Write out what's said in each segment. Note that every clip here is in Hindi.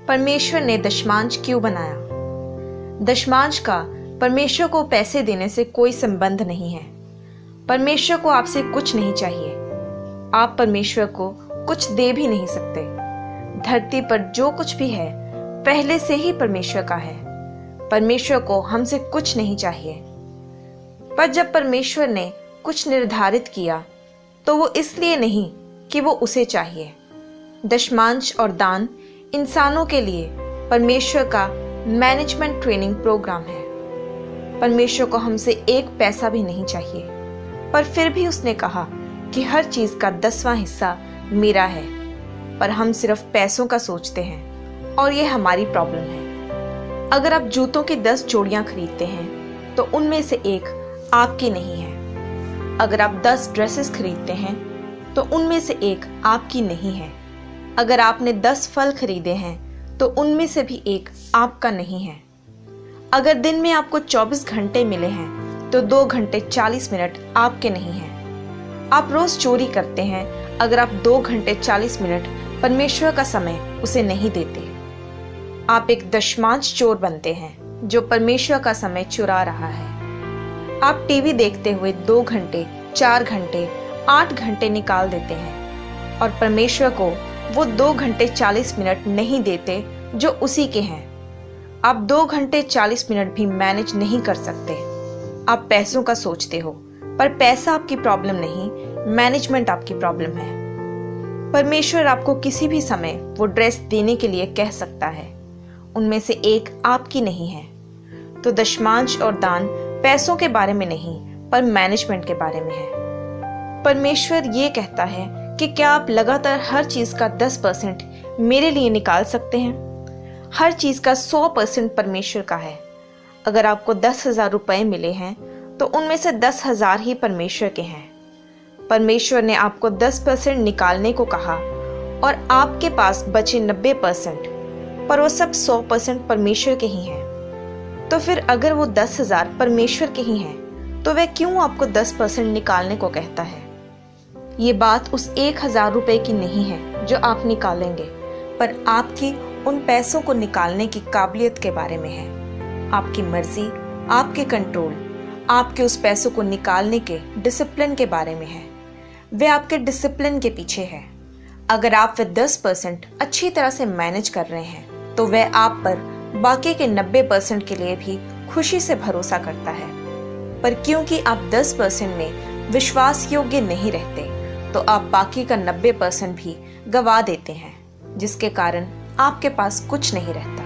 परमेश्वर ने दशमांश क्यों बनाया? दशमांश का परमेश्वर को पैसे देने से कोई संबंध नहीं है। परमेश्वर को आपसे कुछ नहीं चाहिए। आप परमेश्वर को कुछ दे भी नहीं सकते। धरती पर जो कुछ भी है पहले से ही परमेश्वर का है। परमेश्वर को हमसे कुछ नहीं चाहिए। पर जब परमेश्वर ने कुछ निर्धारित किया तो वो इसलिए नहीं कि वो उसे चाहिए। दशमांश और दान इंसानों के लिए परमेश्वर का मैनेजमेंट ट्रेनिंग प्रोग्राम है। परमेश्वर को हमसे एक पैसा भी नहीं चाहिए, पर फिर भी उसने कहा कि हर चीज का 10वां हिस्सा मेरा है। पर हम सिर्फ पैसों का सोचते हैं और ये हमारी प्रॉब्लम है। अगर आप जूतों की 10 जोड़ियां खरीदते हैं तो उनमें से एक आपकी नहीं है। अगर आप 10 ड्रेसेस खरीदते हैं तो उनमें से एक आपकी नहीं है। अगर आपने 10 फल खरीदे हैं तो उनमें से भी एक आपका नहीं है। अगर दिन में आपको 24 घंटे मिले हैं तो 2 घंटे 40 मिनट आपके नहीं हैं। आप रोज चोरी करते हैं, अगर आप 2 घंटे 40 मिनट परमेश्वर का समय उसे नहीं देते। आप एक दशमांश चोर बनते हैं जो परमेश्वर का समय चुरा रहा है। आप टीवी देखते हुए 2 घंटे 4 घंटे 8 घंटे निकाल देते हैं और परमेश्वर को वो 2 घंटे 40 मिनट नहीं देते जो उसी के हैं। आप 2 घंटे 40 मिनट भी मैनेज नहीं कर सकते। आप पैसों का सोचते हो, पर पैसा आपकी प्रॉब्लम नहीं, मैनेजमेंट आपकी प्रॉब्लम है। परमेश्वर आपको किसी भी समय वो ड्रेस देने के लिए कह सकता है, उनमें से एक आपकी नहीं है। तो दशमांश और दान पैसों के बारे में नहीं, पर मैनेजमेंट के बारे में है। परमेश्वर ये कहता है कि क्या आप लगातार हर चीज का 10% मेरे लिए निकाल सकते हैं? हर चीज का 100% परमेश्वर का है। अगर आपको 10,000 रुपए मिले हैं तो उनमें से 10,000 ही परमेश्वर के हैं। परमेश्वर ने आपको 10% निकालने को कहा और आपके पास बचे 90%, पर वो सब 100% परमेश्वर के ही हैं। तो फिर अगर वो 10,000 परमेश्वर के ही हैं तो वह क्यों आपको 10% निकालने को कहता है? ये बात उस 1,000 रुपए की नहीं है जो आप निकालेंगे, पर आपकी उन पैसों को निकालने की काबिलियत के बारे में है। आपकी मर्जी, आपके कंट्रोल, आपके उस पैसों को निकालने के डिसिप्लिन के बारे में है। वे आपके डिसिप्लिन के पीछे है। अगर आप वे 10% अच्छी तरह से मैनेज कर रहे हैं तो वह आप पर बाकी के 90% के लिए भी खुशी से भरोसा करता है। पर क्योंकि आप 10% में विश्वास योग्य नहीं रहते तो आप बाकी का 90% भी गवा देते हैं, जिसके कारण आपके पास कुछ नहीं रहता।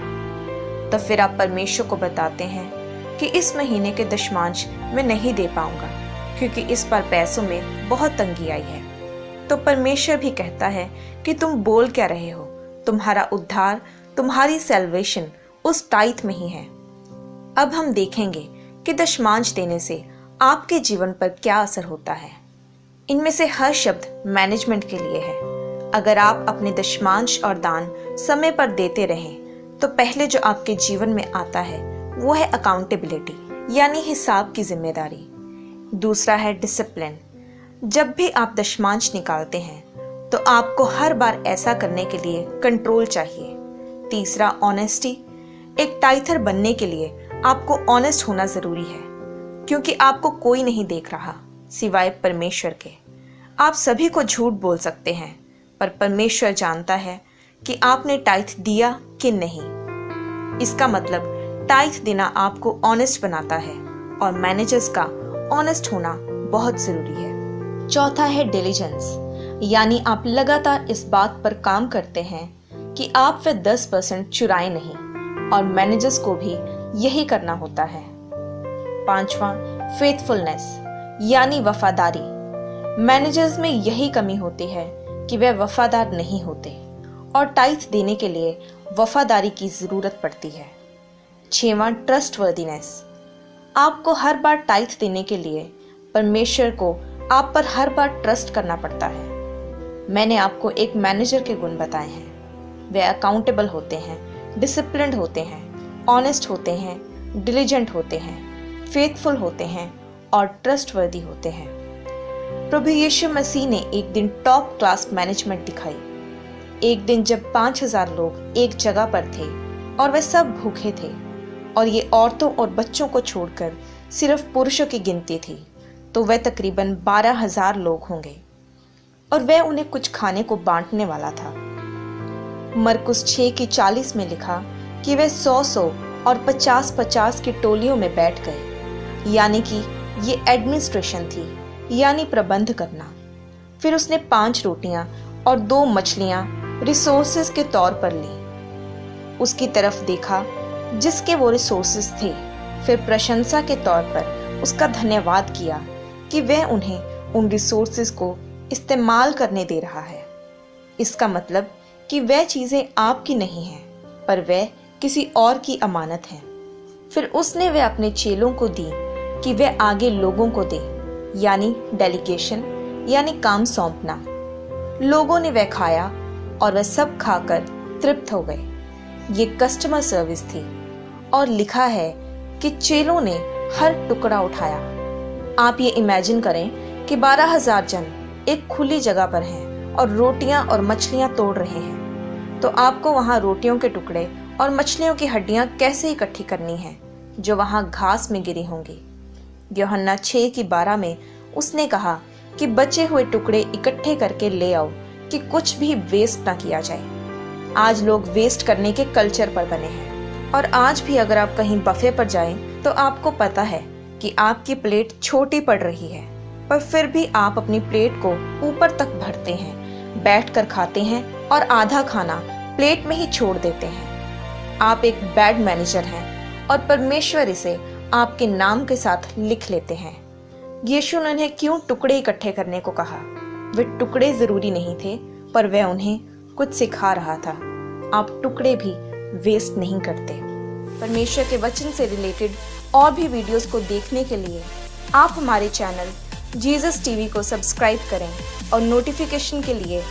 तो फिर आप परमेश्वर को बताते हैं कि इस महीने के दशमांश मैं नहीं दे पाऊंगा क्योंकि इस बार पैसों में बहुत तंगी आई है। तो परमेश्वर भी कहता है कि तुम बोल क्या रहे हो? तुम्हारा उद्धार, तुम्हारी सैल्वेशन उस टाइथ में ही है। अब हम देखेंगे कि दशमांश देने से आपके जीवन पर क्या असर होता है। इनमें से हर शब्द मैनेजमेंट के लिए है। अगर आप अपने दशमांश और दान समय पर देते रहें तो पहले जो आपके जीवन में आता है वो है अकाउंटेबिलिटी, यानी हिसाब की जिम्मेदारी। दूसरा है डिसिप्लिन। जब भी आप दशमांश निकालते हैं तो आपको हर बार ऐसा करने के लिए कंट्रोल चाहिए। तीसरा ऑनेस्टी। एक टाइथर बनने के लिए आपको ऑनेस्ट होना जरूरी है, क्योंकि आपको कोई नहीं देख रहा सिवाय परमेश्वर के। आप सभी को झूठ बोल सकते हैं, पर परमेश्वर जानता है कि आपने टाइथ दिया कि नहीं। इसका मतलब टाइथ देना आपको ऑनेस्ट बनाता है और मैनेजर्स का ऑनेस्ट होना बहुत जरूरी है। चौथा है डिलीजेंस, यानी आप लगातार इस बात पर काम करते हैं कि आप वे 10% चुराए नहीं, और मैनेजर्स को भी यही करना होता है। पांचवा फेथफुलनेस, यानी वफादारी। मैनेजर्स में यही कमी होती है कि वे वफादार नहीं होते और टाइथ देने के लिए वफादारी की जरूरत पड़ती है। 6वां ट्रस्टवर्दीनेस। आपको हर बार टाइथ देने के लिए परमेश्वर को आप पर हर बार ट्रस्ट करना पड़ता है। मैंने आपको एक मैनेजर के गुण बताए हैं। वे अकाउंटेबल होते हैं, डिसिप्लिन्ड होते हैं, ऑनेस्ट होते हैं, डिलीजेंट होते हैं, फेथफुल होते हैं और ट्रस्टवर्दी होते हैं। प्रभु यीशु मसीह ने एक दिन टॉप क्लास मैनेजमेंट दिखाई। एक दिन जब 5000 लोग एक जगह पर थे और वे सब भूखे थे और ये औरतों और बच्चों को छोड़कर सिर्फ पुरुषों की गिनती थी, तो वह तकरीबन 12,000 लोग होंगे और वह उन्हें कुछ खाने को बांटने वाला था। मरकुस 6:40 में लिखा कि वे 100 और 50 की टोलियों में बैठ गए, यानी कि ये एडमिनिस्ट्रेशन थी, यानी प्रबंध करना। फिर उसने 5 रोटियां और 2 मछलियां रिसोर्सेज के तौर पर ली। उसकी तरफ देखा जिसके वो रिसोर्सेज थे, फिर प्रशंसा के तौर पर उसका धन्यवाद किया कि वह उन्हें उन रिसोर्सेज को इस्तेमाल करने दे रहा है। इसका मतलब कि वह चीज़ें आपकी नहीं हैं, पर वह किसी और की अमानत हैं। फिर उसने वह अपने चेलों को दी कि वह आगे लोगों को दे, यानी डेलीगेशन, यानी काम सौंपना। लोगों ने वह खाया और वह सब खाकर तृप्त हो गए। ये कस्टमर सर्विस थी और लिखा है कि चेलों ने हर टुकड़ा उठाया। आप ये इमेजिन करें कि 12,000 जन एक खुली जगह पर हैं और रोटियां और मछलियां तोड़ रहे हैं, तो आपको वहां रोटियों के टुकड़े और मछलियों की हड्डियां कैसे इकट्ठी करनी हैं जो वहां घास में गिरी होंगी। यूहन्ना 6:12 में उसने कहा कि बचे हुए टुकड़े इकट्ठे करके ले आओ कि कुछ भी वेस्ट ना किया जाए। आज लोग वेस्ट करने के कल्चर पर बने हैं और आज भी अगर आप कहीं बफे पर जाएं तो आपको पता है कि आपकी प्लेट छोटी पड़ रही है, पर फिर भी आप अपनी प्लेट को ऊपर तक भरते हैं, बैठकर खाते हैं और आधा खाना प्लेट में ही छोड़ देते हैं। आप एक बैड मैनेजर हैं और परमेश्वर इसे आपके नाम के साथ लिख लेते हैं। यीशु ने उन्हें क्यों टुकड़े इकट्ठे करने को कहा? वे टुकड़े जरूरी नहीं थे, पर वह उन्हें कुछ सिखा रहा था। आप टुकड़े भी वेस्ट नहीं करते। परमेश्वर के वचन से रिलेटेड और भी वीडियोस को देखने के लिए आप हमारे चैनल जीसस टीवी को सब्सक्राइब करें और नोटिफिकेशन के लिए